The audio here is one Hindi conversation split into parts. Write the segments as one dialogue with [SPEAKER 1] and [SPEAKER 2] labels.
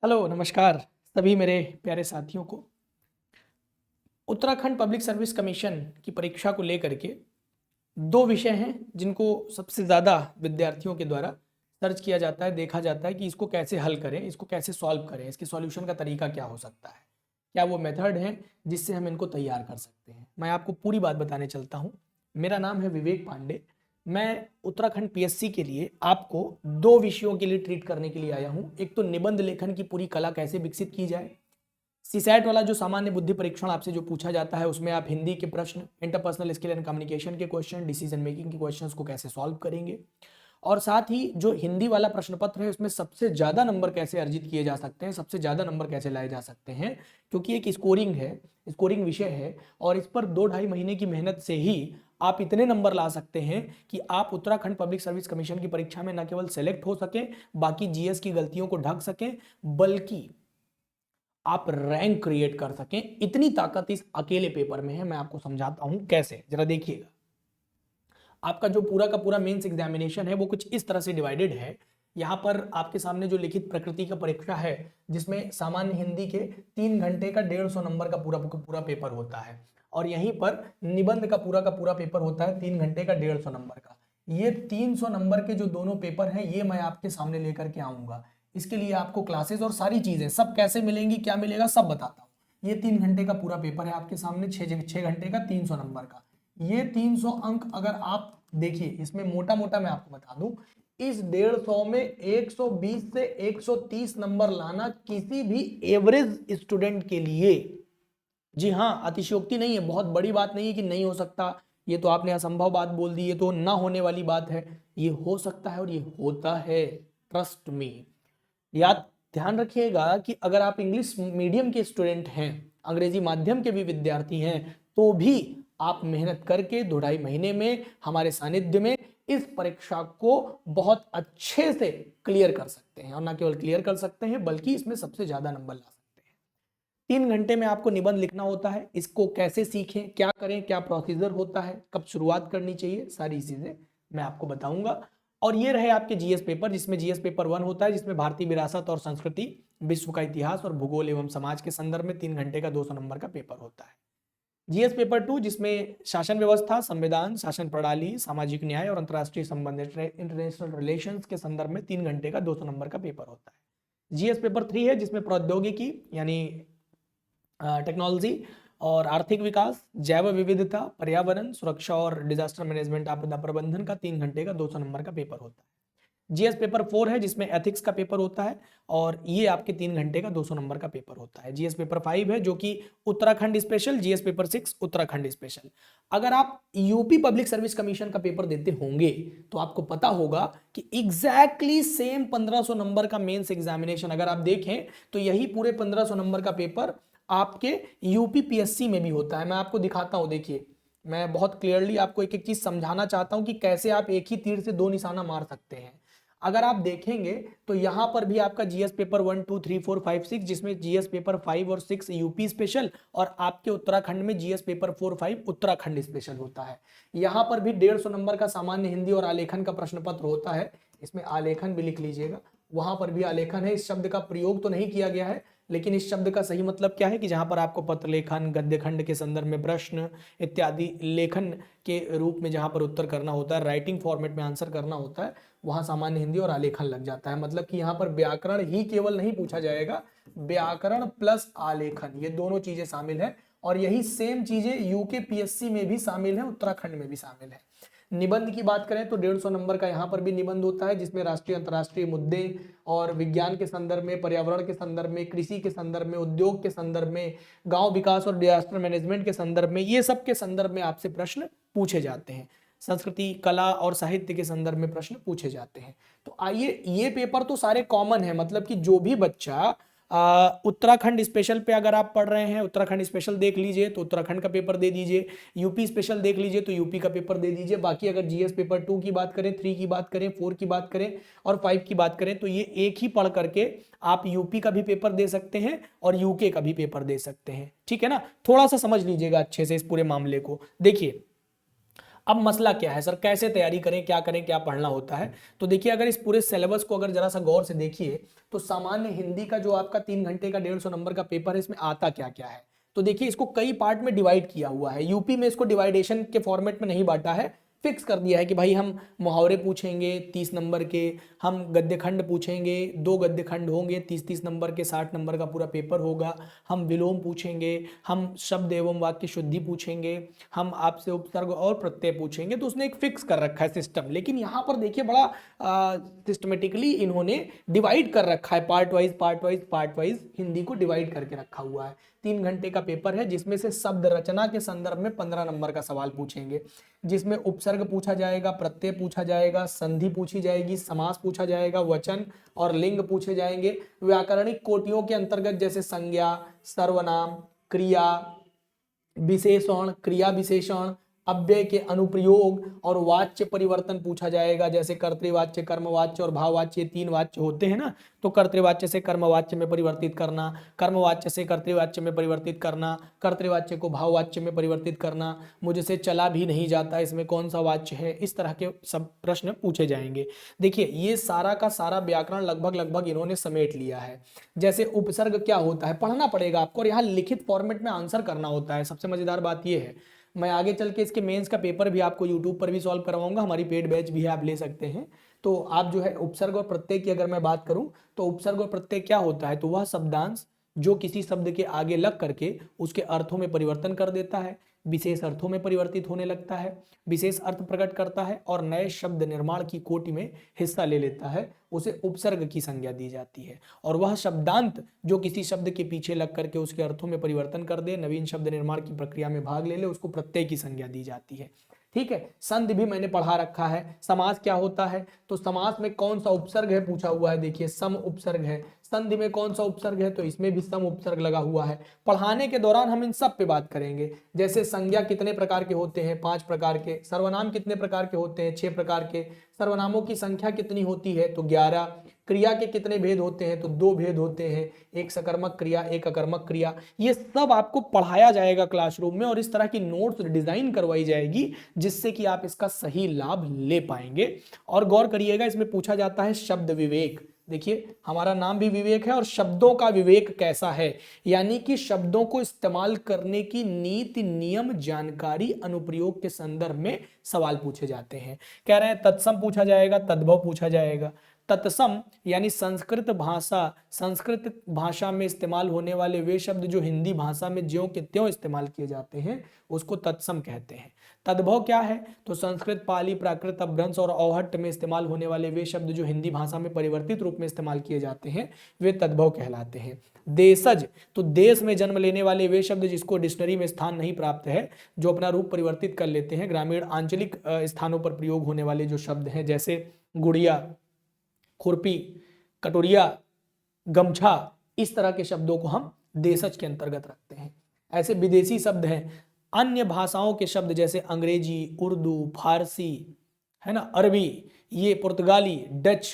[SPEAKER 1] हेलो नमस्कार सभी मेरे प्यारे साथियों को। उत्तराखंड पब्लिक सर्विस कमीशन की परीक्षा को लेकर के दो विषय हैं जिनको सबसे ज़्यादा विद्यार्थियों के द्वारा सर्च किया जाता है, देखा जाता है कि इसको कैसे हल करें, इसको कैसे सॉल्व करें, इसके सॉल्यूशन का तरीका क्या हो सकता है, क्या वो मेथड है जिससे हम इनको तैयार कर सकते हैं। मैं आपको पूरी बात बताने चलता हूँ। मेरा नाम है विवेक पांडे। मैं उत्तराखंड पीएससी के लिए आपको दो विषयों के लिए ट्रीट करने के लिए आया हूँ। एक तो निबंध लेखन की पूरी कला कैसे विकसित की जाए, सीसैट वाला जो सामान्य बुद्धि परीक्षण आपसे जो पूछा जाता है उसमें आप हिंदी के प्रश्न, इंटरपर्सनल स्किल एंड कम्युनिकेशन के क्वेश्चन, डिसीजन मेकिंग के क्वेश्चंस को कैसे सॉल्व करेंगे, और साथ ही जो हिंदी वाला प्रश्न पत्र है उसमें सबसे ज्यादा नंबर कैसे अर्जित किए जा सकते हैं, सबसे ज्यादा नंबर कैसे लाए जा सकते हैं, क्योंकि एक स्कोरिंग है, स्कोरिंग विषय है और इस पर 2-2.5 महीने की मेहनत से ही आप इतने नंबर ला सकते हैं कि आप उत्तराखंड पब्लिक सर्विस कमीशन की परीक्षा में न केवल सेलेक्ट हो सके, बाकी जीएस की गलतियों को ढक सकें, बल्कि आप रैंक क्रिएट कर सकें। इतनी ताकत इस अकेले पेपर में है। मैं आपको समझाता हूं कैसे, जरा देखिएगा। आपका जो पूरा का पूरा मेंस एग्जामिनेशन है वो कुछ इस तरह से डिवाइडेड है। यहाँ पर आपके सामने जो लिखित प्रकृति का परीक्षा है जिसमें सामान्य हिंदी के 3 घंटे का 150 नंबर का पूरा पेपर होता है, और यहीं पर निबंध का पूरा पेपर होता है 3 घंटे का 150 नंबर का। ये 300 नंबर के जो दोनों पेपर हैं ये मैं आपके सामने लेकर के आऊंगा। इसके लिए आपको क्लासेस और सारी चीजें सब कैसे मिलेंगी, क्या मिलेगा, सब बताता हूँ। ये 3 घंटे का पूरा पेपर है आपके सामने, 6 घंटे का 300 नंबर का। ये 300 अंक अगर आप देखिए, इसमें मोटा मोटा मैं आपको बता दूं, इस 150 में 120 से 130 नंबर लाना किसी भी एवरेज स्टूडेंट के लिए, जी हाँ, अतिशयोक्ति नहीं है, बहुत बड़ी बात नहीं है कि नहीं हो सकता, ये तो आपने असंभव बात बोल दी, ये तो ना होने वाली बात है। ये हो सकता है और ये होता है, ट्रस्ट मी। याद ध्यान रखिएगा कि अगर आप इंग्लिश मीडियम के स्टूडेंट हैं, अंग्रेजी माध्यम के भी विद्यार्थी हैं, तो भी आप मेहनत करके 2-2.5 महीने में हमारे सानिध्य में इस परीक्षा को बहुत अच्छे से क्लियर कर सकते हैं, और ना केवल क्लियर कर सकते हैं बल्कि इसमें सबसे ज्यादा नंबर ला सकते हैं। 3 घंटे में आपको निबंध लिखना होता है। इसको कैसे सीखें, क्या करें, क्या प्रोसीजर होता है, कब शुरुआत करनी चाहिए, सारी चीजें मैं आपको बताऊंगा। और ये रहे आपके जीएस पेपर, जिसमें जीएस पेपर 1 होता है, जिसमें भारतीय विरासत और संस्कृति, विश्व का इतिहास और भूगोल एवं समाज के संदर्भ में 3 घंटे का 200 नंबर का पेपर होता है। जीएस पेपर 2 जिसमें शासन व्यवस्था, संविधान, शासन प्रणाली, सामाजिक न्याय और अंतर्राष्ट्रीय संबंध, इंटरनेशनल रिलेशंस के संदर्भ में 3 घंटे का 200 नंबर का पेपर होता है। जीएस पेपर 3 है जिसमें प्रौद्योगिकी यानी टेक्नोलॉजी और आर्थिक विकास, जैव विविधता, पर्यावरण सुरक्षा और डिजास्टर मैनेजमेंट, आपदा प्रबंधन का 3 घंटे का 200 नंबर का पेपर होता है। जीएस पेपर 4 है जिसमें एथिक्स का पेपर होता है, और ये आपके 3 घंटे का 200 नंबर का पेपर होता है। जीएस पेपर 5 है जो कि Uttarakhand special, GS paper 6 Uttarakhand special. अगर आप यूपी पब्लिक सर्विस कमीशन का पेपर देते होंगे तो आपको पता होगा कि एग्जैक्टली सेम 1500 नंबर का मेंस एग्जामिनेशन अगर आप देखें तो यही पूरे 1500 नंबर का पेपर आपके यूपी पीएससी में भी होता है। मैं आपको दिखाता हूं, देखिए, मैं बहुत क्लियरली आपको एक एक चीज समझाना चाहता हूं कि कैसे आप एक ही तीर से दो निशाना मार सकते हैं। अगर आप देखेंगे तो यहां पर भी आपका जीएस पेपर 1, 2, 3, 4, 5, 6, जिसमें जीएस पेपर 5 और 6 यूपी स्पेशल, और आपके उत्तराखंड में जीएस पेपर 4, 5 उत्तराखंड स्पेशल होता है। यहां पर भी 150 नंबर का सामान्य हिंदी और आलेखन का प्रश्न पत्र होता है। इसमें आलेखन भी लिख लीजिएगा, वहां पर भी आलेखन है। इस शब्द का प्रयोग तो नहीं किया गया है, लेकिन इस शब्द का सही मतलब क्या है कि जहां पर आपको पत्र लेखन, गद्य खंड के संदर्भ में प्रश्न इत्यादि लेखन के रूप में जहां पर उत्तर करना होता है, राइटिंग फॉर्मेट में आंसर करना होता है, वहां सामान्य हिंदी और आलेखन लग जाता है। मतलब कि यहाँ पर व्याकरण ही केवल नहीं पूछा जाएगा, व्याकरण प्लस आलेखन, ये दोनों चीजें शामिल है। और यही सेम चीजें यूके पीएससी में भी शामिल है, उत्तराखंड में भी शामिल है। निबंध की बात करें तो 150 नंबर का यहाँ पर भी निबंध होता है, जिसमें राष्ट्रीय अंतर्राष्ट्रीय मुद्दे और विज्ञान के संदर्भ में, पर्यावरण के संदर्भ में, कृषि के संदर्भ में, उद्योग के संदर्भ में, गांव विकास और डिजास्टर मैनेजमेंट के संदर्भ में, ये सब के संदर्भ में आपसे प्रश्न पूछे जाते हैं। संस्कृति, कला और साहित्य के संदर्भ में प्रश्न पूछे जाते हैं। तो आइए, ये पेपर तो सारे कॉमन है, मतलब कि जो भी बच्चा उत्तराखंड स्पेशल पे अगर आप पढ़ रहे हैं, उत्तराखंड स्पेशल देख लीजिए तो उत्तराखंड का पेपर दे दीजिए, यूपी स्पेशल देख लीजिए तो यूपी का पेपर दे दीजिए। बाकी अगर जीएस पेपर 2 की बात करें, 3 की बात करें, 4 की बात करें और 5 की बात करें, तो ये एक ही पढ़ करके आप यूपी का भी पेपर दे सकते हैं और यूके का भी पेपर दे सकते हैं। ठीक है ना, थोड़ा सा समझ लीजिएगा अच्छे से इस पूरे मामले को। देखिए, अब मसला क्या है सर, कैसे तैयारी करें, क्या पढ़ना होता है? तो देखिए, अगर इस पूरे सिलेबस को अगर जरा सा गौर से देखिए तो सामान्य हिंदी का जो आपका 3 घंटे का 150 नंबर का पेपर है, इसमें आता क्या क्या है। तो देखिए, इसको कई पार्ट में डिवाइड किया हुआ है। यूपी में इसको डिवाइडेशन के फॉर्मेट में नहीं बांटा है, फिक्स कर दिया है कि भाई हम मुहावरे पूछेंगे 30 नंबर के, हम गद्य खंड पूछेंगे, 2 गद्य खंड होंगे 30-30 नंबर के, 60 नंबर का पूरा पेपर होगा। हम विलोम पूछेंगे, हम शब्द एवं वाक्य शुद्धि पूछेंगे, हम आपसे उपसर्ग और प्रत्यय पूछेंगे। तो उसने एक फिक्स कर रखा है सिस्टम, लेकिन यहाँ पर देखिए बड़ा सिस्टमेटिकली इन्होंने डिवाइड कर रखा है, पार्ट वाइज हिंदी को डिवाइड करके रखा हुआ है। 3 घंटे का पेपर है, जिसमें से शब्द रचना के संदर्भ में 15 नंबर का सवाल पूछेंगे, जिसमें उपसर्ग पूछा जाएगा, प्रत्यय पूछा जाएगा, संधि पूछी जाएगी, समास पूछा जाएगा, वचन और लिंग पूछे जाएंगे। व्याकरणिक कोटियों के अंतर्गत जैसे संज्ञा, सर्वनाम, क्रिया विशेषण, क्रिया विशेषण, अव्यय के अनुप्रयोग और वाच्य परिवर्तन पूछा जाएगा। जैसे कर्तृवाच्य, कर्मवाच्य और भाववाच्य, ये 3 वाच्य होते हैं ना, तो कर्तृवाच्य से कर्मवाच्य में परिवर्तित करना, कर्मवाच्य से कर्तृवाच्य में परिवर्तित करना, कर्तृवाच्य को भाववाच्य में परिवर्तित करना, मुझसे चला भी नहीं जाता, इसमें कौन सा वाच्य है, इस तरह के सब प्रश्न पूछे जाएंगे। देखिए, ये सारा का सारा व्याकरण लगभग इन्होंने समेट लिया है। जैसे उपसर्ग क्या होता है पढ़ना पड़ेगा आपको, और यहाँ लिखित फॉर्मेट में आंसर करना होता है। सबसे मजेदार बात यह है, मैं आगे चल के इसके मेंस का पेपर भी आपको यूट्यूब पर भी सॉल्व करवाऊंगा, हमारी पेड बैच भी है, आप ले सकते हैं। तो आप जो है उपसर्ग और प्रत्यय की अगर मैं बात करूं, तो उपसर्ग और प्रत्यय क्या होता है, तो वह शब्दांश जो किसी शब्द के आगे लग करके उसके अर्थों में परिवर्तन कर देता है, विशेष अर्थों में परिवर्तित होने लगता है, विशेष अर्थ प्रकट करता है और नए शब्द निर्माण की कोटि में हिस्सा ले लेता है, उसे उपसर्ग की संज्ञा दी जाती है। और वह शब्दांत जो किसी शब्द के पीछे लग करके उसके अर्थों में परिवर्तन कर दे, नवीन शब्द निर्माण की प्रक्रिया में भाग ले ले, उसको प्रत्यय की संज्ञा दी जाती है। ठीक है, संधि भी मैंने पढ़ा रखा है। समास क्या होता है, तो समास में कौन सा उपसर्ग है पूछा हुआ है, देखिए सम उपसर्ग है। संधि में कौन सा उपसर्ग है, तो इसमें भी सम उपसर्ग लगा हुआ है। पढ़ाने के दौरान हम इन सब पे बात करेंगे। जैसे संज्ञा कितने प्रकार के होते हैं, 5 प्रकार के। सर्वनाम कितने प्रकार के होते हैं, 6 प्रकार के। सर्वनामों की संख्या कितनी होती है, तो 11। क्रिया के कितने भेद होते हैं, तो 2 भेद होते हैं, एक सकर्मक क्रिया, एक अकर्मक क्रिया। ये सब आपको पढ़ाया जाएगा क्लासरूम में, और इस तरह की नोट्स डिजाइन करवाई जाएगी जिससे कि आप इसका सही लाभ ले पाएंगे। और गौर करिएगा, इसमें पूछा जाता है शब्द विवेक। देखिए, हमारा नाम भी विवेक है, और शब्दों का विवेक कैसा है, यानी कि शब्दों को इस्तेमाल करने की नीति, नियम, जानकारी, अनुप्रयोग के संदर्भ में सवाल पूछे जाते हैं। कह रहे हैं तत्सम पूछा जाएगा, तद्भव पूछा जाएगा। तत्सम यानी संस्कृत भाषा में इस्तेमाल होने वाले वे शब्द जो हिंदी भाषा में ज्यों के त्यों इस्तेमाल किए जाते हैं, उसको तत्सम कहते हैं। तद्भव क्या है, तो संस्कृत, पाली, प्राकृत, अपभ्रंश और औहट्ट में इस्तेमाल होने वाले वे शब्द जो हिंदी भाषा में परिवर्तित रूप में इस्तेमाल किए जाते हैं, वे तद्भव कहलाते हैं। देशज, तो देश में जन्म लेने वाले वे शब्द जिसको डिक्शनरी में स्थान नहीं प्राप्त है, जो अपना रूप परिवर्तित कर लेते हैं, ग्रामीण आंचलिक स्थानों पर प्रयोग होने वाले जो शब्द हैं, जैसे गुड़िया, खुरपी, कटोरिया, गमछा, इस तरह के शब्दों को हम देशज के अंतर्गत रखते हैं। ऐसे विदेशी शब्द हैं, अन्य भाषाओं के शब्द जैसे अंग्रेजी, उर्दू, फारसी, है ना, अरबी, ये पुर्तगाली, डच,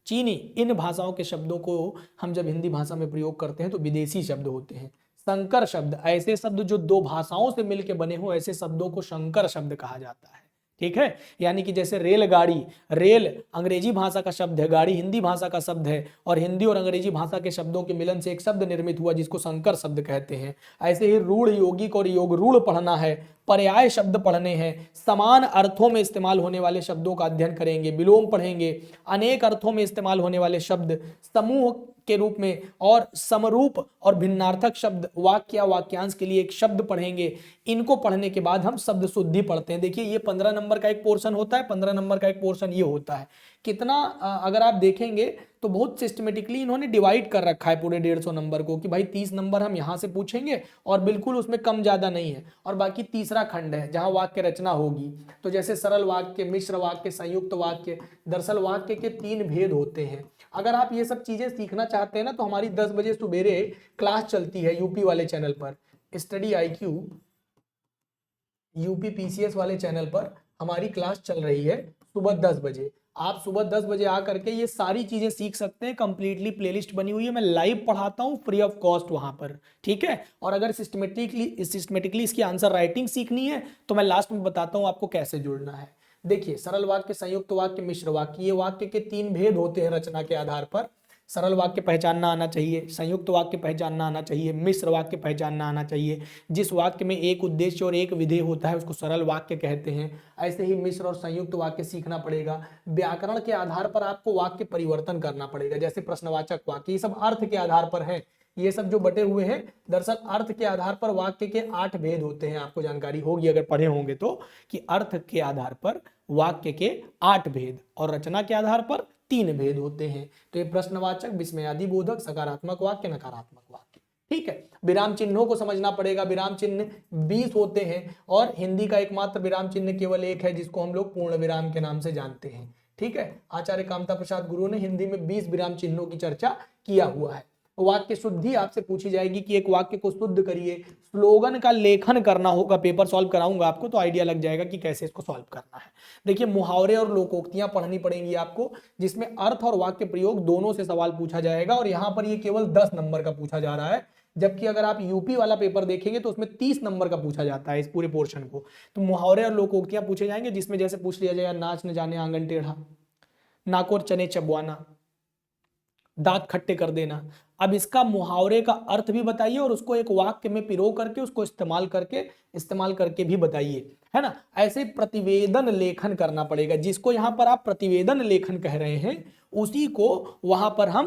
[SPEAKER 1] चीनी, इन भाषाओं के शब्दों को हम जब हिंदी भाषा में प्रयोग करते हैं तो विदेशी शब्द होते हैं। संकर शब्द, ऐसे शब्द जो 2 भाषाओं से मिलकर बने हो, ऐसे शब्दों को संकर शब्द कहा जाता है। ठीक है, यानी कि जैसे रेलगाड़ी, रेल अंग्रेजी भाषा का शब्द है, गाड़ी हिंदी भाषा का शब्द है, और हिंदी और अंग्रेजी भाषा के शब्दों के मिलन से एक शब्द निर्मित हुआ जिसको संकर शब्द कहते हैं। ऐसे ही रूढ़, यौगिक और योग रूढ़ पढ़ना है, पर्याय शब्द पढ़ने हैं, समान अर्थों में इस्तेमाल होने वाले शब्दों का अध्ययन करेंगे, विलोम पढ़ेंगे, अनेक अर्थों में इस्तेमाल होने वाले शब्द समूह के रूप में, और समरूप और भिन्नार्थक शब्द, वाक्य या वाक्यांश के लिए एक शब्द पढ़ेंगे। इनको पढ़ने के बाद हम शब्द शुद्धि पढ़ते हैं। देखिए, ये 15 नंबर का एक पोर्शन होता है, 15 नंबर का एक पोर्शन ये होता है। कितना अगर आप देखेंगे तो बहुत सिस्टमेटिकली इन्होंने डिवाइड कर रखा है पूरे 150 नंबर को, कि भाई 30 नंबर हम यहाँ से पूछेंगे, और बिल्कुल उसमें कम ज्यादा नहीं है, और बाकी तीसरा खंड है जहाँ वाक्य रचना होगी। तो जैसे सरल वाक्य, मिश्र वाक्य, संयुक्त वाक्य। दरअसल वाक्य के 3 भेद होते हैं। अगर आप ये सब चीजें सीखना चाहते हैं ना, तो हमारी 10 बजे सुबेरे क्लास चलती है यूपी वाले चैनल पर, स्टडी IQ, यूपी PCS वाले चैनल पर हमारी क्लास चल रही है सुबह 10 बजे। आप सुबह 10 बजे आ करके ये सारी चीजें सीख सकते हैं। कंप्लीटली प्लेलिस्ट बनी हुई है, मैं लाइव पढ़ाता हूँ फ्री ऑफ कॉस्ट वहां पर, ठीक है। और अगर सिस्टमेटिकली इसकी आंसर राइटिंग सीखनी है तो मैं लास्ट में बताता हूँ आपको कैसे जुड़ना है। देखिए, सरल वाक्य, संयुक्त वाक्य, मिश्र वाक्य, ये वाक्य के 3 भेद होते हैं रचना के आधार पर। सरल वाक्य पहचानना आना चाहिए, संयुक्त वाक्य पहचानना आना चाहिए, मिश्र वाक्य पहचानना आना चाहिए। जिस वाक्य में एक उद्देश्य और एक विधेय होता है उसको सरल वाक्य कहते हैं। ऐसे ही मिश्र और संयुक्त वाक्य सीखना पड़ेगा। व्याकरण के आधार पर आपको वाक्य परिवर्तन करना पड़ेगा, जैसे प्रश्नवाचक वाक्य, ये सब अर्थ के आधार पर है। ये सब जो बटे हुए हैं दरअसल अर्थ के आधार पर वाक्य के 8 भेद होते हैं। आपको जानकारी होगी अगर पढ़े होंगे तो, कि अर्थ के आधार पर वाक्य के 8 भेद और रचना के आधार पर 3 भेद होते हैं। तो ये प्रश्नवाचक, विस्मयादि बोधक, सकारात्मक वाक्य, नकारात्मक वाक्य, ठीक है। विराम चिन्हों को समझना पड़ेगा। विराम चिन्ह 20 होते हैं और हिंदी का एकमात्र विराम चिन्ह केवल एक है जिसको हम लोग पूर्ण विराम के नाम से जानते हैं, ठीक है। आचार्य कामता प्रसाद गुरु ने हिंदी में 20 विराम चिन्हों की चर्चा किया हुआ है। वाक्य शुद्धि आपसे पूछी जाएगी कि एक वाक्य को शुद्ध करिए। स्लोगन का लेखन करना होगा, पेपर सॉल्व कराऊंगा आपको तो आइडिया लग जाएगा कि कैसे इसको सॉल्व करना है। देखिए, मुहावरे और लोकोक्तियां पढ़नी पड़ेंगी आपको, जिसमें अर्थ और वाक्य प्रयोग दोनों से सवाल पूछा जाएगा। और यहाँ पर ये केवल 10 नंबर का पूछा जा रहा है, जबकि अगर आप यूपी वाला पेपर देखेंगे तो उसमें 30 नंबर का पूछा जाता है इस पूरे पोर्शन को। तो मुहावरे और लोकोक्तियां पूछे जाएंगे, जिसमें जैसे पूछ लिया जाएगा, नाच न जाने आंगन टेढ़ा, नाकोर चने चबवाना, दांत खट्टे कर देना। अब इसका मुहावरे का अर्थ भी बताइए और उसको एक वाक्य में पिरो करके उसको इस्तेमाल करके भी बताइए, है ना। ऐसे प्रतिवेदन लेखन करना पड़ेगा। जिसको यहाँ पर आप प्रतिवेदन लेखन कह रहे हैं उसी को वहां पर हम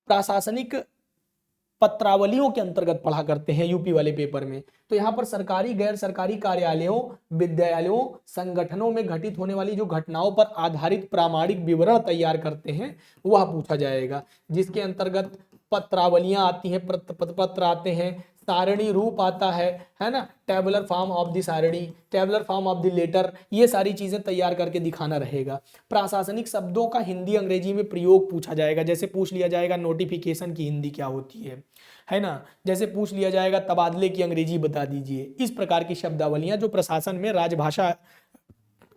[SPEAKER 1] प्रशासनिक पत्रावलियों के अंतर्गत पढ़ा करते हैं यूपी वाले पेपर में। तो यहाँ पर सरकारी, गैर सरकारी कार्यालयों, विद्यालयों, संगठनों में घटित होने वाली जो घटनाओं पर आधारित प्रामाणिक विवरण तैयार करते हैं वह पूछा जाएगा, जिसके अंतर्गत पत्रावलियां आती हैं, पत्र आते हैं, सारणी रूप आता है ना, टेबुलर फॉर्म ऑफ द सारणी, tabular form of the letter, ये सारी चीजें तैयार करके दिखाना रहेगा। प्रशासनिक शब्दों का हिंदी अंग्रेजी में प्रयोग पूछा जाएगा। जैसे पूछ लिया जाएगा नोटिफिकेशन की हिंदी क्या होती है ना। जैसे पूछ लिया जाएगा तबादले की अंग्रेजी बता दीजिए। इस प्रकार की शब्दावलियां जो प्रशासन में राजभाषा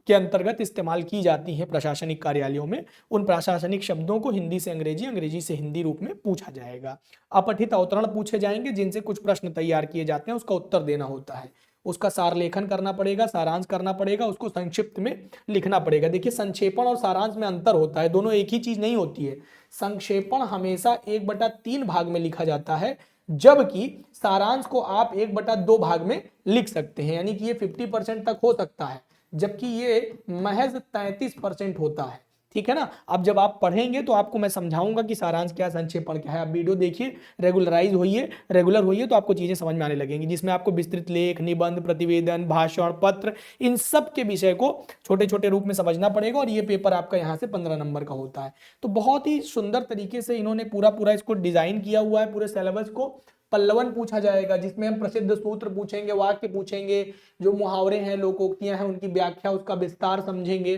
[SPEAKER 1] के अंतर्गत इस्तेमाल की जाती हैं प्रशासनिक कार्यालयों में, उन प्रशासनिक शब्दों को हिंदी से अंग्रेजी, अंग्रेजी से हिंदी रूप में पूछा जाएगा। अपठित अवतरण पूछे जाएंगे, जिनसे कुछ प्रश्न तैयार किए जाते हैं, उसका उत्तर देना होता है। उसका सार लेखन करना पड़ेगा, सारांश करना पड़ेगा, उसको संक्षिप्त में लिखना पड़ेगा। देखिए, संक्षेपण और सारांश में अंतर होता है, दोनों एक ही चीज नहीं होती है। संक्षेपण हमेशा 1/3 भाग में लिखा जाता है, जबकि सारांश को आप 1/2 भाग में लिख सकते हैं, यानी कि ये 50% तक हो सकता है, जबकि ये महज 33% होता है, ठीक है ना। अब जब आप पढ़ेंगे तो आपको मैं समझाऊंगा कि सारांश क्या, संक्षेपण क्या है। आप वीडियो देखिए, रेगुलर होइए तो आपको चीजें समझ में आने लगेंगी, जिसमें आपको विस्तृत लेख, निबंध, प्रतिवेदन, भाषण, पत्र, इन सब के विषय को छोटे छोटे रूप में समझना पड़ेगा। और ये पेपर आपका यहाँ से 15 नंबर का होता है। तो बहुत ही सुंदर तरीके से इन्होंने पूरा इसको डिजाइन किया हुआ है, पूरे सिलेबस को। पल्लवन पूछा जाएगा, जिसमें हम प्रसिद्ध सूत्र पूछेंगे, वाक्य पूछेंगे, जो मुहावरे हैं, लोकोक्तियां हैं, उनकी व्याख्या, उसका विस्तार समझेंगे।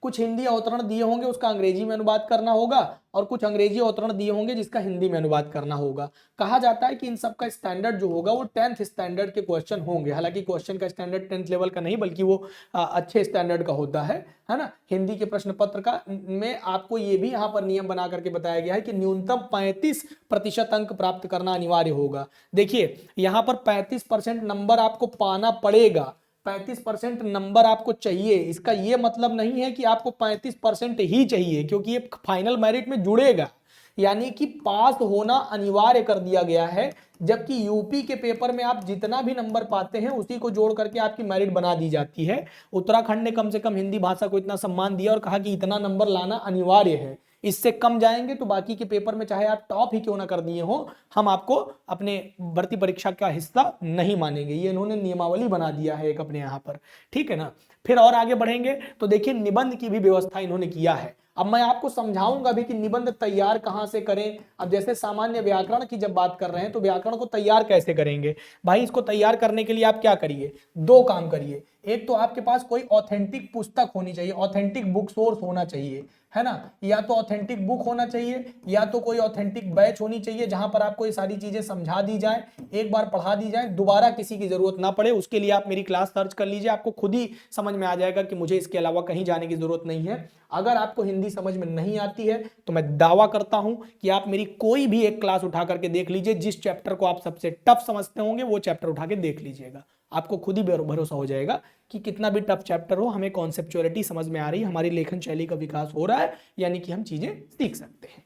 [SPEAKER 1] कुछ हिंदी अवतरण दिए होंगे, उसका अंग्रेजी में अनुवाद करना होगा, और कुछ अंग्रेजी अवतरण दिए होंगे जिसका हिंदी में अनुवाद करना होगा। कहा जाता है कि इन सब का स्टैंडर्ड जो होगा वो 10th स्टैंडर्ड के क्वेश्चन होंगे। हालांकि क्वेश्चन का स्टैंडर्ड 10th लेवल का नहीं, बल्कि वो अच्छे स्टैंडर्ड का होता है ना। हिंदी के प्रश्न पत्र का में आपको ये भी यहाँ पर नियम बना करके बताया गया है कि न्यूनतम 35% अंक प्राप्त करना अनिवार्य होगा। देखिए, यहाँ पर 35% नंबर आपको पाना पड़ेगा, 35% नंबर आपको चाहिए। इसका ये मतलब नहीं है कि आपको 35% ही चाहिए, क्योंकि ये फाइनल मेरिट में जुड़ेगा, यानी कि पास होना अनिवार्य कर दिया गया है। जबकि यूपी के पेपर में आप जितना भी नंबर पाते हैं उसी को जोड़ करके आपकी मेरिट बना दी जाती है। उत्तराखंड ने कम से कम हिंदी भाषा को इतना सम्मान दिया और कहा कि इतना नंबर लाना अनिवार्य है, इससे कम जाएंगे तो बाकी के पेपर में चाहे आप टॉप ही क्यों ना कर दिए हो, हम आपको अपने भर्ती परीक्षा का हिस्सा नहीं मानेंगे। ये इन्होंने नियमावली बना दिया है एक अपने यहाँ पर, ठीक है ना। फिर और आगे बढ़ेंगे तो देखिए, निबंध की भी व्यवस्था इन्होंने किया है। अब मैं आपको समझाऊंगा भी कि निबंध तैयार कहां से करें। अब जैसे सामान्य व्याकरण की जब बात कर रहे हैं तो व्याकरण को तैयार कैसे करेंगे भाई। इसको तैयार करने के लिए आप क्या करिए, दो काम करिए। एक तो आपके पास कोई ऑथेंटिक पुस्तक होनी चाहिए, ऑथेंटिक बुक सोर्स होना चाहिए, है ना। या तो ऑथेंटिक बुक होना चाहिए या तो कोई ऑथेंटिक बैच होनी चाहिए जहां पर आपको ये सारी चीजें समझा दी जाए, एक बार पढ़ा दी जाए, दोबारा किसी की जरूरत ना पड़े। उसके लिए आप मेरी क्लास सर्च कर लीजिए, आपको खुद ही समझ में आ जाएगा कि मुझे इसके अलावा कहीं जाने की जरूरत नहीं है। अगर आपको हिंदी समझ में नहीं आती है तो मैं दावा करता हूं कि आप मेरी कोई भी एक क्लास उठा करके देख लीजिए, जिस चैप्टर को आप सबसे टफ समझते होंगे वो चैप्टर उठा के देख लीजिएगा, आपको खुद ही भरोसा हो जाएगा कि कितना भी टफ चैप्टर हो हमें कॉन्सेप्चुअलिटी समझ में आ रही है, हमारी लेखन शैली का विकास हो रहा है, यानी कि हम चीजें सीख सकते हैं।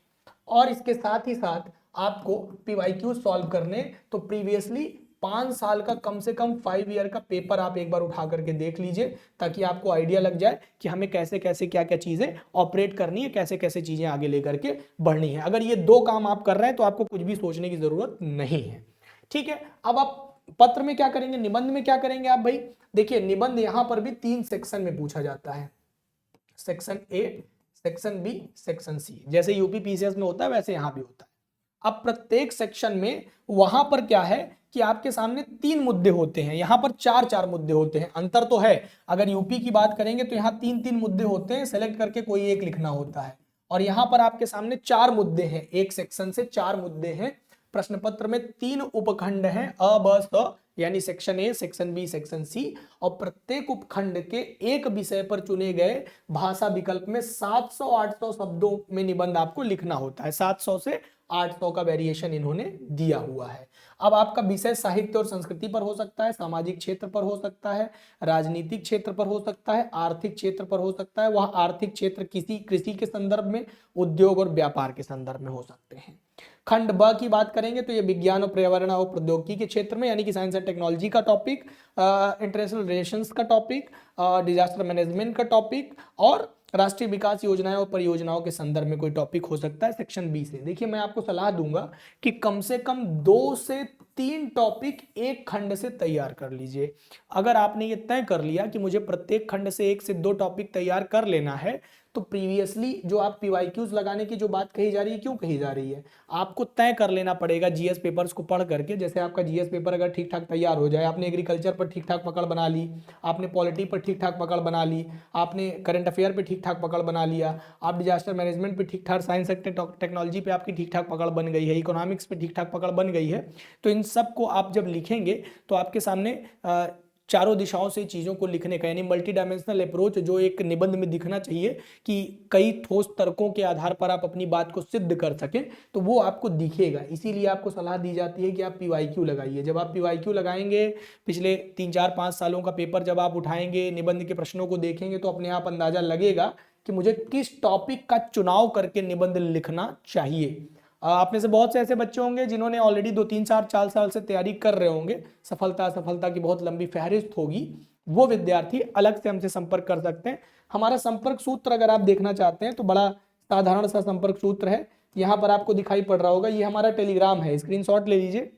[SPEAKER 1] और इसके साथ ही साथ आपको पीवाईक्यू सॉल्व करने, तो प्रीवियसली 5 साल का कम से कम 5 ईयर का पेपर आप एक बार उठा करके देख लीजिए, ताकि आपको आइडिया लग जाए कि हमें कैसे कैसे क्या क्या चीजें ऑपरेट करनी है, कैसे कैसे चीजें आगे लेकर के बढ़नी है। अगर ये दो काम आप कर रहे हैं तो आपको कुछ भी सोचने की जरूरत नहीं है, ठीक है। अब आप पत्र में क्या करेंगे, निबंध में क्या करेंगे आप भाई। देखिए निबंध यहां पर भी 3 सेक्शन में पूछा जाता है, section A, section B, section C. जैसे यूपी पीसीएस में होता है वैसे यहां भी होता है। अब प्रत्येक सेक्शन में वहां पर क्या है कि आपके सामने 3 मुद्दे होते हैं, यहां पर 4-4 मुद्दे होते हैं। अंतर तो है, अगर यूपी की बात करेंगे तो यहां 3-3 मुद्दे होते हैं, सेलेक्ट करके कोई एक लिखना होता है। और यहां पर आपके सामने 4 मुद्दे हैं, एक सेक्शन से 4 मुद्दे हैं। प्रश्न पत्र में 3 उपखंड हैं, अ ब स, यानी section A, section B, section C. और प्रत्येक उपखंड के एक विषय पर चुने गए भाषा विकल्प में 700-800 शब्दों में निबंध आपको लिखना होता है। 700 से 800 का वेरिएशन इन्होंने दिया हुआ है। अब आपका विषय साहित्य और संस्कृति पर हो सकता है, सामाजिक क्षेत्र पर हो सकता है, राजनीतिक क्षेत्र पर हो सकता है, आर्थिक क्षेत्र पर हो सकता है। वह आर्थिक क्षेत्र किसी कृषि के संदर्भ में, उद्योग और व्यापार के संदर्भ में हो सकते हैं। खंड ब की बात करेंगे तो ये विज्ञान और पर्यावरण और प्रौद्योगिकी के क्षेत्र में, यानी कि साइंस एंड टेक्नोलॉजी का टॉपिक, इंटरनेशनल रिलेशंस का टॉपिक, डिजास्टर मैनेजमेंट का टॉपिक और राष्ट्रीय विकास योजनाएं और परियोजनाओं के संदर्भ में कोई टॉपिक हो सकता है सेक्शन बी से। देखिए मैं आपको सलाह दूंगा कि कम से कम 2 से 3 टॉपिक एक खंड से तैयार कर लीजिए। अगर आपने ये तय कर लिया कि मुझे प्रत्येक खंड से 1 से 2 टॉपिक तैयार कर लेना है, तो प्रीवियसली जो आप पीवाईक्यूज लगाने की जो बात कही जा रही है, क्यों कही जा रही है, आपको तय कर लेना पड़ेगा जीएस पेपर्स को पढ़ करके। जैसे आपका जीएस पेपर अगर ठीक ठाक तैयार हो जाए, आपने एग्रीकल्चर पर ठीक ठाक पकड़ बना ली, आपने पॉलिटी पर ठीक ठाक पकड़ बना ली, आपने करंट अफेयर पे ठीक ठाक पकड़ बना लिया, आप डिजास्टर मैनेजमेंट पे ठीक ठाक, साइंस एंड टेक्नोलॉजी पे आपकी ठीक ठाक पकड़ बन गई है, इकोनॉमिक्स पे ठीक ठाक पकड़ बन गई है, तो इन सब को आप जब लिखेंगे तो आपके सामने चारों दिशाओं से चीज़ों को लिखने का, यानी मल्टी डायमेंशनल अप्रोच जो एक निबंध में दिखना चाहिए कि कई ठोस तर्कों के आधार पर आप अपनी बात को सिद्ध कर सकें, तो वो आपको दिखेगा। इसीलिए आपको सलाह दी जाती है कि आप पीवाईक्यू लगाइए। जब आप पीवाईक्यू लगाएंगे, पिछले 3-4-5 सालों का पेपर जब आप उठाएंगे, निबंध के प्रश्नों को देखेंगे, तो अपने आप अंदाजा लगेगा कि मुझे किस टॉपिक का चुनाव करके निबंध लिखना चाहिए। आप में से बहुत से ऐसे बच्चे होंगे जिन्होंने ऑलरेडी 2-3-4 साल से तैयारी कर रहे होंगे, सफलता की बहुत लंबी फहरिस्त होगी। वो विद्यार्थी अलग से हमसे संपर्क कर सकते हैं। हमारा संपर्क सूत्र अगर आप देखना चाहते हैं तो बड़ा साधारण सा संपर्क सूत्र है, यहाँ पर आपको दिखाई पड़ रहा होगा। ये हमारा टेलीग्राम है, स्क्रीनशॉट ले लीजिए,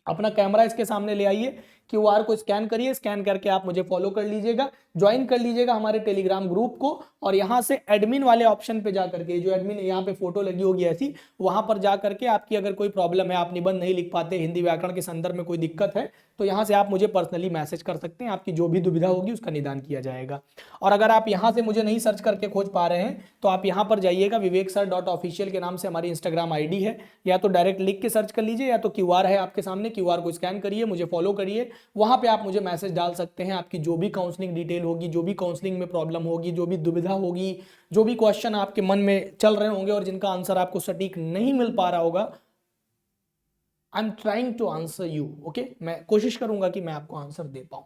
[SPEAKER 1] अपना कैमरा इसके सामने ले आइए, क्यूआर को स्कैन करिए, स्कैन करके आप मुझे फॉलो कर लीजिएगा, ज्वाइन कर लीजिएगा हमारे टेलीग्राम ग्रुप को। और यहाँ से एडमिन वाले ऑप्शन पे जा करके, जो एडमिन यहाँ पे फोटो लगी होगी ऐसी, वहां पर जा करके आपकी अगर कोई प्रॉब्लम है, आप निबंध नहीं लिख पाते, हिंदी व्याकरण के संदर्भ में कोई दिक्कत है, तो यहाँ से आप मुझे पर्सनली मैसेज कर सकते हैं, आपकी जो भी दुविधा होगी उसका निदान किया जाएगा। और अगर आप यहाँ से मुझे नहीं सर्च करके खोज पा रहे हैं तो आप यहाँ पर जाइएगा, viveksir.official के नाम से हमारी इंस्टाग्राम आईडी है, या तो डायरेक्ट लिख के सर्च कर लीजिए, या तो क्यूआर है आपके सामने, क्यूआर को स्कैन करिए, मुझे फॉलो करिए, वहां पे आप मुझे मैसेज डाल सकते हैं। आपकी जो भी काउंसलिंग डिटेल होगी, जो भी काउंसलिंग में प्रॉब्लम होगी, जो भी दुविधा होगी, जो भी क्वेश्चन आपके मन में चल रहे होंगे और जिनका आंसर आपको सटीक नहीं मिल पा रहा होगा, I am trying to answer you, okay. मैं कोशिश करूंगा कि मैं आपको आंसर दे पाऊं।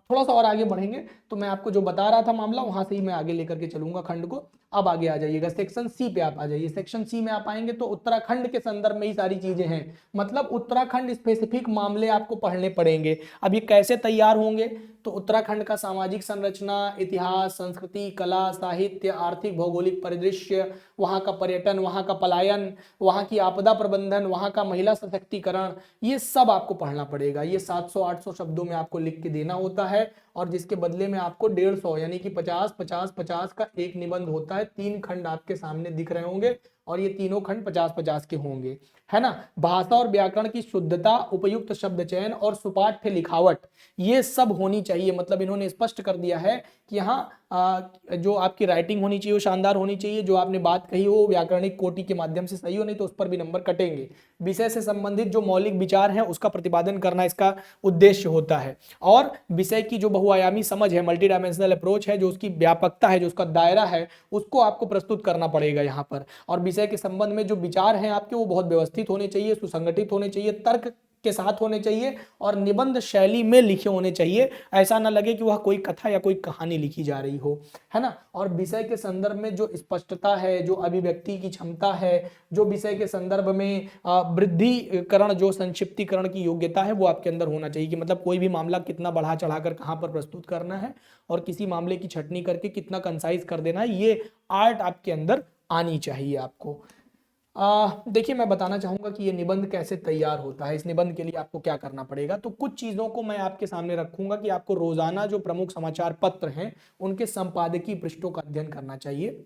[SPEAKER 1] थोड़ा सा और आगे बढ़ेंगे तो मैं आपको जो बता रहा था मामला, वहां से ही मैं आगे लेकर के चलूंगा खंड को। अब आगे आ जाइएगा, सेक्शन सी पे आप आ जाइए। सेक्शन सी में आप आएंगे तो उत्तराखंड के संदर्भ में ही सारी चीजें हैं, मतलब उत्तराखंड स्पेसिफिक मामले आपको पढ़ने पड़ेंगे। अब ये कैसे तैयार होंगे, तो उत्तराखंड का सामाजिक संरचना, इतिहास, संस्कृति, कला, साहित्य, आर्थिक भौगोलिक परिदृश्य, वहाँ का पर्यटन, वहाँ का पलायन, वहाँ की आपदा प्रबंधन, वहाँ का महिला सशक्तिकरण, ये सब आपको पढ़ना पड़ेगा। ये 700-800 शब्दों में आपको लिख के देना होता है। और जिसके बदले में आपको 150 यानी कि 50-50-50 का एक निबंध होता है। 3 खंड आपके सामने दिख रहे होंगे और ये तीनों खंड 50-50 के होंगे, है ना। भाषा और व्याकरण की शुद्धता, उपयुक्त शब्द चयन और सुपाठ्य लिखावट, ये सब होनी चाहिए। मतलब इन्होंने स्पष्ट कर दिया है कि यहाँ जो आपकी राइटिंग होनी चाहिए वो शानदार होनी चाहिए, जो आपने बात कही हो व्याकरणिक कोटि के माध्यम से सही हो, नहीं तो उस पर भी नंबर कटेंगे। विषय से संबंधित जो मौलिक विचार हैं उसका प्रतिपादन करना इसका उद्देश्य होता है। और विषय की जो बहुआयामी समझ है, मल्टी डायमेंशनल अप्रोच है, जो उसकी व्यापकता है, जो उसका दायरा है, उसको आपको प्रस्तुत करना पड़ेगा यहाँ पर। और विषय के संबंध में जो विचार हैं आपके वो बहुत व्यवस्थित होने चाहिए, सुसंगठित होने चाहिए, तर्क के साथ होने चाहिए और निबंध शैली में लिखे होने चाहिए। ऐसा ना लगे कि वह कोई कथा या कोई कहानी लिखी जा रही हो, है ना। और विषय के संदर्भ में जो स्पष्टता है, जो अभिव्यक्ति की क्षमता है, जो विषय के संदर्भ में वृद्धिकरण, जो संक्षिप्तीकरण की योग्यता है, वो आपके अंदर होना चाहिए कि मतलब कोई भी मामला कितना बढ़ा चढ़ाकर कहां पर प्रस्तुत करना है और किसी मामले की छटनी करके कितना कंसाइज कर देना है, ये आर्ट आपके अंदर आनी चाहिए आपको। देखिए, मैं बताना चाहूंगा कि ये निबंध कैसे तैयार होता है। इस निबंध के लिए आपको क्या करना पड़ेगा, तो कुछ चीजों को मैं आपके सामने रखूंगा कि आपको रोजाना जो प्रमुख समाचार पत्र हैं उनके संपादकीय पृष्ठों का अध्ययन करना चाहिए।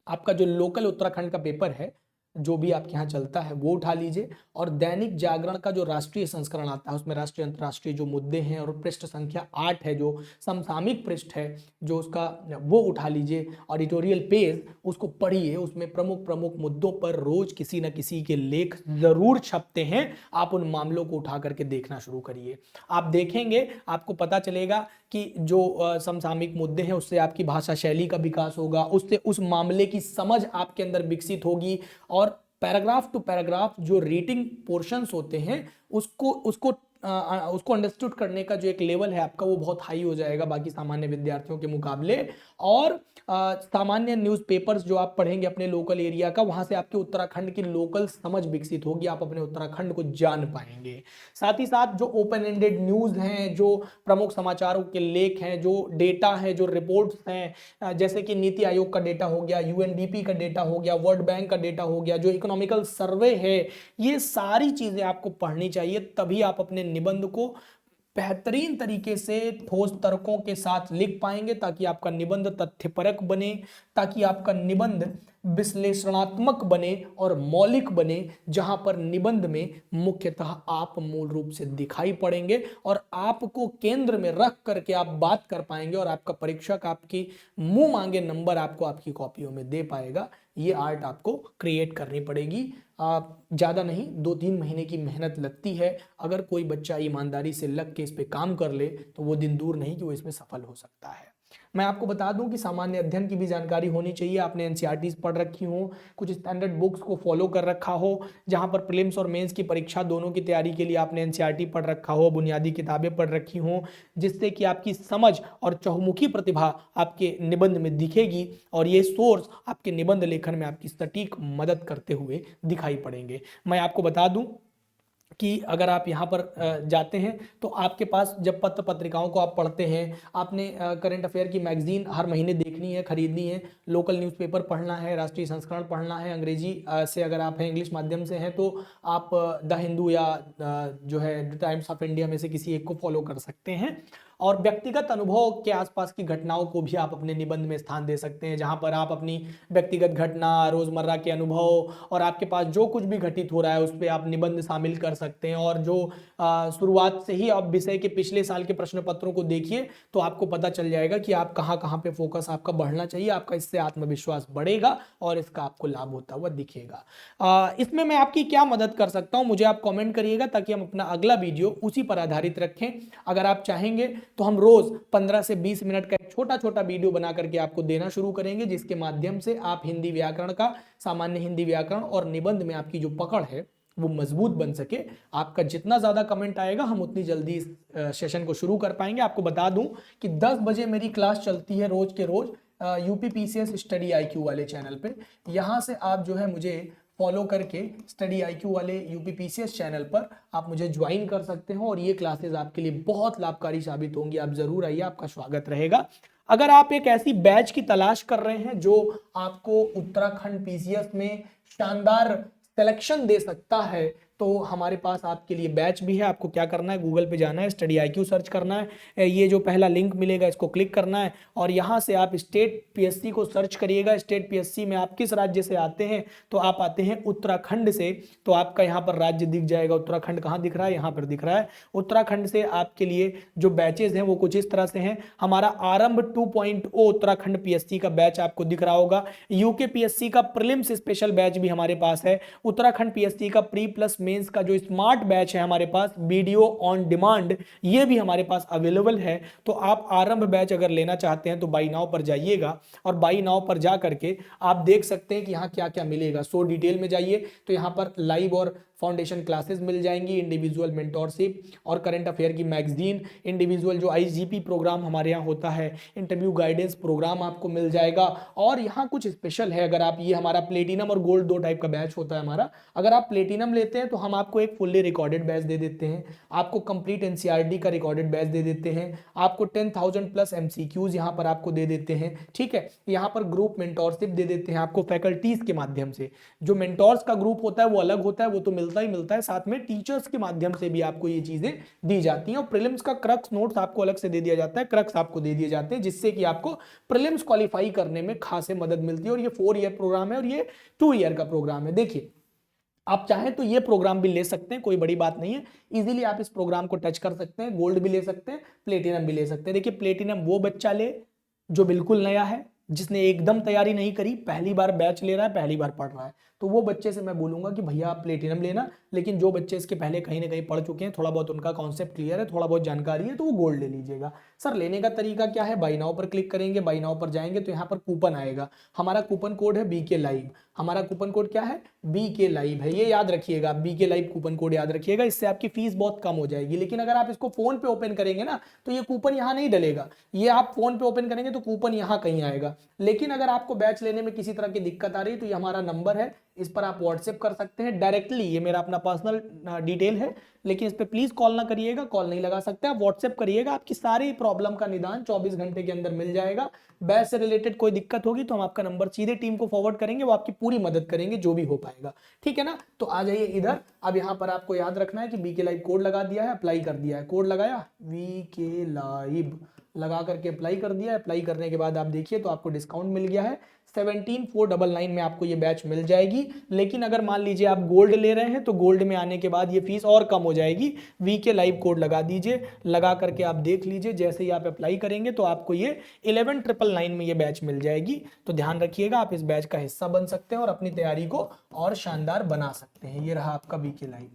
[SPEAKER 1] आपका जो लोकल उत्तराखंड का पेपर है, जो भी आपके यहाँ चलता है, वो उठा लीजिए। और दैनिक जागरण का जो राष्ट्रीय संस्करण आता है उसमें राष्ट्रीय अंतर्राष्ट्रीय जो मुद्दे हैं और पृष्ठ संख्या 8 है, जो समसामयिक पृष्ठ है जो उसका, वो उठा लीजिए। एडिटोरियल पेज उसको पढ़िए, उसमें प्रमुख प्रमुख मुद्दों पर रोज किसी न किसी के लेख जरूर छपते हैं। आप उन मामलों को उठा करके देखना शुरू करिए। आप देखेंगे, आपको पता चलेगा कि जो समसामयिक मुद्दे हैं उससे आपकी भाषा शैली का विकास होगा, उससे उस मामले की समझ आपके अंदर विकसित होगी। और पैराग्राफ टू पैराग्राफ जो रीडिंग पोर्शंस होते हैं उसको अंडरस्टूड करने का जो एक लेवल है आपका, वो बहुत हाई हो जाएगा बाकी सामान्य विद्यार्थियों के मुकाबले। और सामान्य न्यूज़पेपर्स जो आप पढ़ेंगे अपने लोकल एरिया का, वहां से आपके उत्तराखंड की लोकल समझ विकसित होगी, आप अपने उत्तराखंड को जान पाएंगे। साथ ही साथ जो ओपन एंडेड न्यूज हैं, जो प्रमुख समाचारों के लेख हैं, जो डेटा है, जो रिपोर्ट्स हैं, जैसे कि नीति आयोग का डेटा हो गया, यूएनडीपी का डेटा हो गया, वर्ल्ड बैंक का डेटा हो गया, जो इकोनॉमिकल सर्वे है, ये सारी चीजें आपको पढ़नी चाहिए। तभी आप अपने निबंध को बेहतरीन तरीके से ठोस तर्कों के साथ लिख पाएंगे, ताकि आपका निबंध तथ्यपरक बने, ताकि आपका निबंध विश्लेषणात्मक बने और मौलिक बने, जहां पर निबंध में मुख्यतः आप मूल रूप से दिखाई पड़ेंगे और आपको केंद्र में रख करके आप बात कर पाएंगे और आपका परीक्षक आपकी मुंह मांगे नंबर आपको आपकी कॉपियों में दे पाएगा। ये आर्ट आपको क्रिएट करनी पड़ेगी। ज़्यादा नहीं, 2-3 महीने की मेहनत लगती है। अगर कोई बच्चा ईमानदारी से लग के इस पे काम कर ले तो वो दिन दूर नहीं कि वो इसमें सफल हो सकता है। मैं आपको बता दूं कि सामान्य अध्ययन की भी जानकारी होनी चाहिए। आपने एनसीईआरटीज पढ़ रखी हो, कुछ स्टैंडर्ड बुक्स को फॉलो कर रखा हो, जहां पर प्रीलिम्स और मेंस की परीक्षा दोनों की तैयारी के लिए आपने एनसीईआरटी पढ़ रखा हो, बुनियादी किताबें पढ़ रखी हो, जिससे कि आपकी समझ और चहुमुखी प्रतिभा आपके निबंध में दिखेगी और ये सोर्स आपके निबंध लेखन में आपकी सटीक मदद करते हुए दिखाई पड़ेंगे। मैं आपको बता दूं कि अगर आप यहाँ पर जाते हैं तो आपके पास जब पत्र पत्रिकाओं को आप पढ़ते हैं, आपने करंट अफेयर की मैगजीन हर महीने देखनी है, खरीदनी है, लोकल न्यूज़पेपर पढ़ना है, राष्ट्रीय संस्करण पढ़ना है, अंग्रेजी से अगर आप हैं, इंग्लिश माध्यम से हैं तो आप द हिंदू या जो है द टाइम्स ऑफ इंडिया में से किसी एक को फॉलो कर सकते हैं। और व्यक्तिगत अनुभव के आसपास की घटनाओं को भी आप अपने निबंध में स्थान दे सकते हैं, जहां पर आप अपनी व्यक्तिगत घटना, रोजमर्रा के अनुभव और आपके पास जो कुछ भी घटित हो रहा है उस पर आप निबंध शामिल कर सकते हैं। और जो शुरुआत से ही आप विषय के पिछले साल के प्रश्न पत्रों को देखिए तो आपको पता चल जाएगा कि आप कहाँ कहाँ पे फोकस आपका बढ़ना चाहिए। आपका इससे आत्मविश्वास बढ़ेगा और इसका आपको लाभ होता हुआ दिखेगा। इसमें मैं आपकी क्या मदद कर सकता हूँ, मुझे आप कॉमेंट करिएगा ताकि हम अपना अगला वीडियो उसी पर आधारित रखें। अगर आप चाहेंगे तो हम रोज 15 से 20 मिनट का एक छोटा छोटा वीडियो बना करके आपको देना शुरू करेंगे, जिसके माध्यम से आप हिंदी व्याकरण का, सामान्य हिंदी व्याकरण और निबंध में आपकी जो पकड़ है वो मजबूत बन सके। आपका जितना ज्यादा कमेंट आएगा हम उतनी जल्दी इस सेशन को शुरू कर पाएंगे। आपको बता दूं कि 10 बजे मेरी क्लास चलती है रोज के रोज यूपीपीसीएस स्टडी आईक्यू वाले चैनल पे। यहां से आप जो है मुझे फॉलो करके स्टडी आईक्यू वाले यूपीपीसीएस चैनल पर आप मुझे ज्वाइन कर सकते हो और ये क्लासेस आपके लिए बहुत लाभकारी साबित होंगी। आप जरूर आइए, आपका स्वागत रहेगा। अगर आप एक ऐसी बैच की तलाश कर रहे हैं जो आपको उत्तराखंड पीसीएस में शानदार सिलेक्शन दे सकता है, तो हमारे पास आपके लिए बैच भी है। आपको क्या करना है, गूगल पे जाना है, स्टडी IQ सर्च करना है, ये जो पहला लिंक मिलेगा इसको क्लिक करना है और यहाँ से आप स्टेट PSC को सर्च करिएगा। स्टेट PSC में आप किस राज्य से आते हैं, तो आप आते हैं उत्तराखंड से, तो आपका यहाँ पर राज्य दिख जाएगा। उत्तराखंड कहाँ दिख रहा है, यहाँ पर दिख रहा है। उत्तराखंड से आपके लिए जो बैचेज हैं वो कुछ इस तरह से हैं। हमारा आरंभ 2.0 उत्तराखंड PSC का बैच आपको दिख रहा होगा। यूके PSC का प्रीलिम्स स्पेशल बैच भी हमारे पास है। उत्तराखंड PSC का प्री प्लस मेंस का जो स्मार्ट बैच है हमारे पास, वीडियो ऑन डिमांड, ये भी हमारे पास अवेलेबल है। तो आप आरंभ बैच अगर लेना चाहते हैं तो बाई नाउ पर जाइएगा और बाई नाउ पर जा करके आप देख सकते हैं कि यहाँ क्या क्या मिलेगा। सो डिटेल में जाइए तो यहाँ पर लाइव और फाउंडेशन क्लासेस मिल जाएंगी, इंडिविजुअल मेंटोरशिप और करंट अफेयर की मैगजीन, इंडिविजुअल जो IGP प्रोग्राम हमारे यहाँ होता है, इंटरव्यू गाइडेंस प्रोग्राम आपको मिल जाएगा। और यहाँ कुछ स्पेशल है, अगर आप, ये हमारा प्लेटिनम और गोल्ड 2 टाइप का बैच होता है हमारा। अगर आप प्लेटिनम लेते हैं तो हम आपको एक फुल्ली रिकॉर्डेड बैच दे देते हैं, आपको कंप्लीट NCERT का रिकॉर्डेड बैच दे देते हैं, आपको 10,000 प्लस MCQs यहाँ पर आपको दे देते हैं। ठीक है, यहाँ पर ग्रुप मेंटोरशिप दे देते हैं आपको फैकल्टीज के माध्यम से। जो मेंटोर्स का ग्रुप होता है वो अलग होता है, वो तो मिलता ही मिलता है, साथ में टीचर्स के माध्यम से भी आपको ये चीजें दी जाती हैं। और प्रीलिम्स का क्रक्स नोट्स आपको अलग से दे दिया जाता है, क्रक्स आपको दे दिए जाते हैं, जिससे कि आपको प्रीलिम्स क्वालिफाई करने में खासे मदद मिलती है। और ये 4 ईयर प्रोग्राम है और ये 2 ईयर का प्रोग्राम है। देखिए, आप चाहें तो ये प्रोग्राम भी ले सकते हैं, कोई बड़ी बात नहीं है, इजीली आप इस प्रोग्राम को टच कर सकते हैं। गोल्ड भी ले सकते हैं, प्लेटिनम भी ले सकते हैं। देखिए, प्लेटिनम वो बच्चा ले जो बिल्कुल नया है, जिसने एकदम तैयारी नहीं करी, पहली बार बैच ले रहा है, पहली बार पढ़ रहा है, तो वो बच्चे से मैं बोलूंगा कि भैया आप प्लेटिनम लेना। लेकिन जो बच्चे इसके पहले कहीं ना कहीं पढ़ चुके हैं, थोड़ा बहुत उनका कॉन्सेप्ट क्लियर है, थोड़ा बहुत जानकारी है, तो वो गोल्ड ले लीजिएगा। सर लेने का तरीका क्या है, बाई नाउ पर क्लिक करेंगे, बाई नाउ पर जाएंगे तो यहाँ पर कूपन आएगा, हमारा कूपन कोड है BK लाइव। हमारा कूपन कोड क्या है, BK लाइव है, ये याद रखिएगा, BK लाइव कूपन कोड याद रखिएगा, इससे आपकी फीस बहुत कम हो जाएगी। लेकिन अगर आप इसको फोन पे ओपन करेंगे ना तो ये कूपन यहाँ नहीं डलेगा, ये आप फोन पे ओपन करेंगे तो कूपन यहाँ कहीं आएगा। लेकिन अगर आपको बैच लेने में किसी तरह की दिक्कत आ रही है तो ये हमारा नंबर है, इस पर आप व्हाट्सएप कर सकते हैं डायरेक्टली, ये मेरा अपना पर्सनल डिटेल है, लेकिन इस पे प्लीज कॉल ना करिएगा, कॉल नहीं लगा सकते, आप व्हाट्सएप करिएगा, आपकी सारी प्रॉब्लम का निदान 24 घंटे के अंदर मिल जाएगा। बैच से रिलेटेड कोई दिक्कत होगी तो हम आपका नंबर सीधे टीम को फॉरवर्ड करेंगे, वो आपकी पूरी मदद करेंगे जो भी हो पाएगा। ठीक है ना, तो आ जाइए इधर। अब यहाँ पर आपको याद रखना है कि BK लाइव कोड लगा दिया है, अप्लाई कर दिया है, कोड लगाया BK लाइव लगा करके अप्लाई कर दिया। अप्लाई करने के बाद आप देखिए तो आपको डिस्काउंट मिल गया है, 17,499 में आपको ये बैच मिल जाएगी। लेकिन अगर मान लीजिए आप गोल्ड ले रहे हैं तो गोल्ड में आने के बाद ये फीस और कम हो जाएगी। BK लाइव कोड लगा दीजिए, लगा करके आप देख लीजिए, जैसे ही आप अप्लाई करेंगे तो आपको ये 11,999 में ये बैच मिल जाएगी। तो ध्यान रखिएगा, आप इस बैच का हिस्सा बन सकते हैं और अपनी तैयारी को और शानदार बना सकते हैं। ये रहा आपका BK लाइव,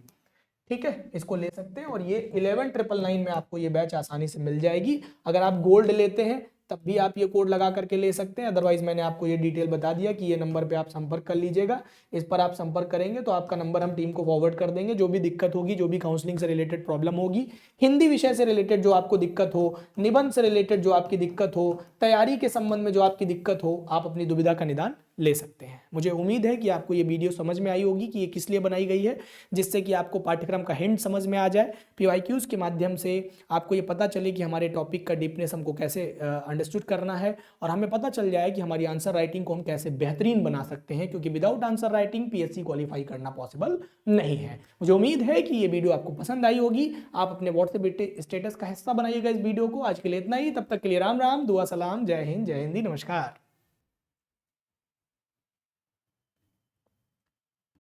[SPEAKER 1] ठीक है, इसको ले सकते हैं और ये 11,999 में आपको ये बैच आसानी से मिल जाएगी। अगर आप गोल्ड लेते हैं तब भी आप ये कोड लगा करके ले सकते हैं, अदरवाइज मैंने आपको ये डिटेल बता दिया कि ये नंबर पे आप संपर्क कर लीजिएगा। इस पर आप संपर्क करेंगे तो आपका नंबर हम टीम को फॉरवर्ड कर देंगे। जो भी दिक्कत होगी, जो भी काउंसलिंग से रिलेटेड प्रॉब्लम होगी, हिंदी विषय से रिलेटेड जो आपको दिक्कत हो, निबंध से रिलेटेड जो आपकी दिक्कत हो, तैयारी के संबंध में जो आपकी दिक्कत हो, आप अपनी दुविधा का निदान ले सकते हैं। मुझे उम्मीद है कि आपको ये वीडियो समझ में आई होगी कि ये किस लिए बनाई गई है, जिससे कि आपको पाठ्यक्रम का हिंट समझ में आ जाए। PYQs के माध्यम से आपको ये पता चले कि हमारे टॉपिक का डीपनेस हमको कैसे अंडरस्टूड करना है, और हमें पता चल जाए कि हमारी आंसर राइटिंग को हम कैसे बेहतरीन बना सकते हैं, क्योंकि without answer writing PSC qualify करना पॉसिबल नहीं है। मुझे उम्मीद है कि ये वीडियो आपको पसंद आई होगी। आप अपने व्हाट्सएप स्टेटस का हिस्सा बनाइएगा इस वीडियो को। आज के लिए इतना ही, तब तक के लिए राम राम, दुआ सलाम, जय हिंद, जय हिंदी, नमस्कार।